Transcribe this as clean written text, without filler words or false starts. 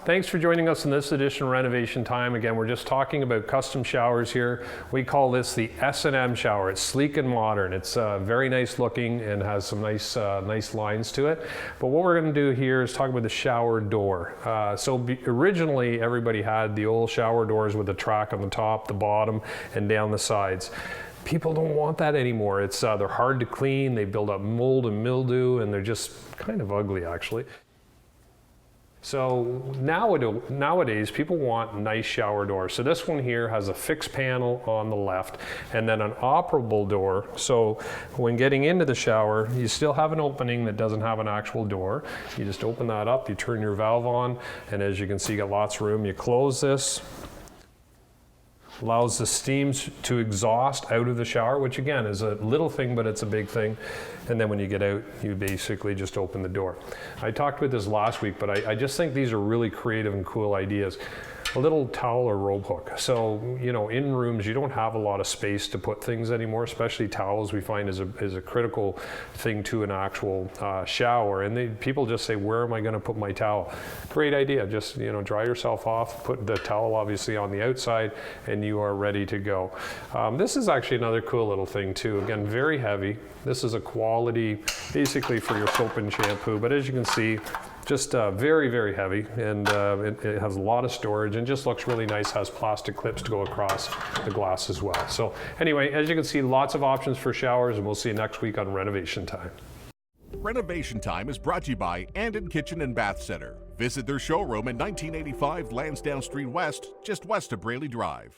Thanks for joining us in this edition of Renovation Time. Again, we're just talking about custom showers here. We call this the S&M shower. It's sleek and modern. It's very nice looking and has some nice lines to it. But what we're going to do here is talk about the shower door. Originally, everybody had the old shower doors with a track on the top, the bottom, and down the sides. People don't want that anymore. They're hard to clean, they build up mold and mildew, and they're just kind of ugly actually. So nowadays, people want nice shower doors. So this one here has a fixed panel on the left and then an operable door. So when getting into the shower, you still have an opening that doesn't have an actual door. You just open that up, you turn your valve on, and as you can see, you got lots of room. You close this. Allows the steams to exhaust out of the shower, which again is a little thing, but it's a big thing. And then when you get out, you basically just open the door. I talked about this last week, but I just think these are really creative and cool ideas. A little towel or robe hook. So, you know, in rooms, you don't have a lot of space to put things anymore, especially towels we find is a critical thing to an actual shower. And people just say, where am I going to put my towel? Great idea. Just, you know, dry yourself off, put the towel obviously on the outside, and you are ready to go. This is actually another cool little thing too. Again, very heavy. This is a quality, basically for your soap and shampoo, but as you can see, just very, very heavy, and it has a lot of storage and just looks really nice, has plastic clips to go across the glass as well. So anyway, as you can see, lots of options for showers, and we'll see you next week on Renovation Time. Renovation Time is brought to you by Anden Kitchen and Bath Center. Visit their showroom at 1985 Lansdowne Street West, just west of Braley Drive.